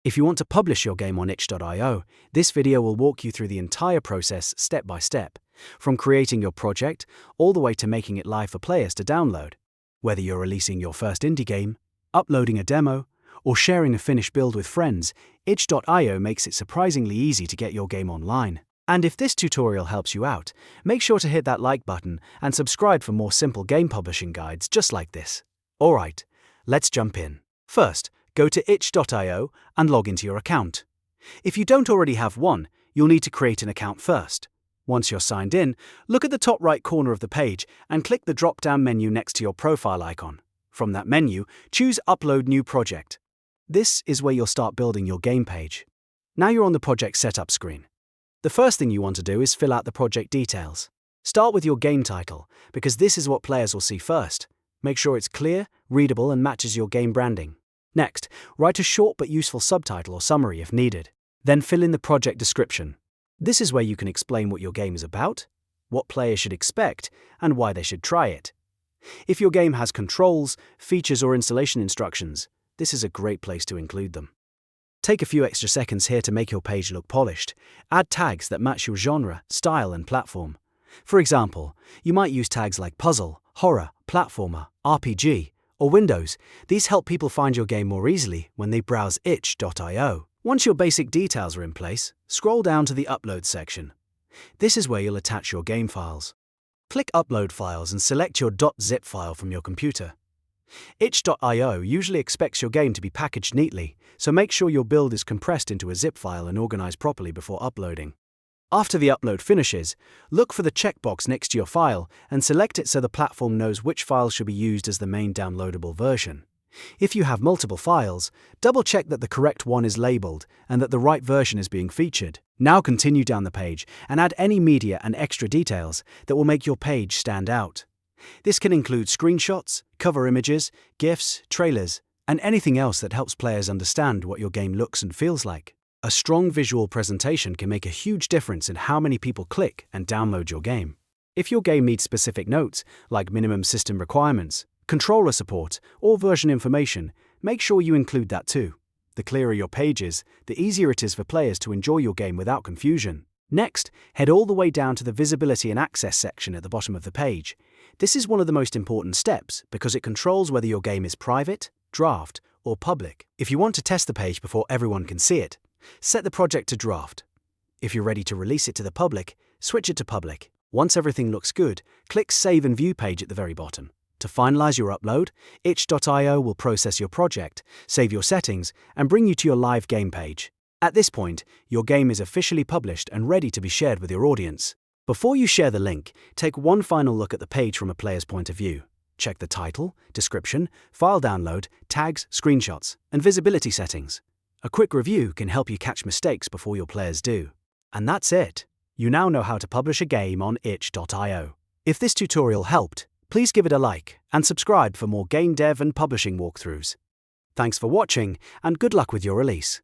If you want to publish your game on itch.io, this video will walk you through the entire process step by step, from creating your project all the way to making it live for players to download. Whether you're releasing your first indie game, uploading a demo, or sharing a finished build with friends, itch.io makes it surprisingly easy to get your game online. And if this tutorial helps you out, make sure to hit that like button and subscribe for more simple game publishing guides just like this. Alright, let's jump in. First, go to itch.io and log into your account. If you don't already have one, you'll need to create an account first. Once you're signed in, look at the top right corner of the page and click the drop-down menu next to your profile icon. From that menu, choose Upload New Project. This is where you'll start building your game page. Now you're on the project setup screen. The first thing you want to do is fill out the project details. Start with your game title, because this is what players will see first. Make sure it's clear, readable, and matches your game branding. Next, write a short but useful subtitle or summary if needed. Then fill in the project description. This is where you can explain what your game is about, what players should expect, and why they should try it. If your game has controls, features, or installation instructions, this is a great place to include them. Take a few extra seconds here to make your page look polished. Add tags that match your genre, style, and platform. For example, you might use tags like puzzle, horror, platformer, RPG, or Windows. These help people find your game more easily when they browse itch.io. Once your basic details are in place, scroll down to the Upload section. This is where you'll attach your game files. Click Upload Files and select your .zip file from your computer. Itch.io usually expects your game to be packaged neatly, so make sure your build is compressed into a zip file and organized properly before uploading. After the upload finishes, look for the checkbox next to your file and select it so the platform knows which file should be used as the main downloadable version. If you have multiple files, double-check that the correct one is labeled and that the right version is being featured. Now continue down the page and add any media and extra details that will make your page stand out. This can include screenshots, cover images, GIFs, trailers, and anything else that helps players understand what your game looks and feels like. A strong visual presentation can make a huge difference in how many people click and download your game. If your game needs specific notes, like minimum system requirements, controller support, or version information, make sure you include that too. The clearer your page is, the easier it is for players to enjoy your game without confusion. Next, head all the way down to the Visibility and Access section at the bottom of the page. This is one of the most important steps because it controls whether your game is private, draft, or public. If you want to test the page before everyone can see it, set the project to draft. If you're ready to release it to the public, switch it to public. Once everything looks good, click Save and View page at the very bottom. To finalize your upload, itch.io will process your project, save your settings, and bring you to your live game page. At this point, your game is officially published and ready to be shared with your audience. Before you share the link, take one final look at the page from a player's point of view. Check the title, description, file download, tags, screenshots, and visibility settings. A quick review can help you catch mistakes before your players do. And that's it. You now know how to publish a game on itch.io. If this tutorial helped, please give it a like and subscribe for more game dev and publishing walkthroughs. Thanks for watching and good luck with your release.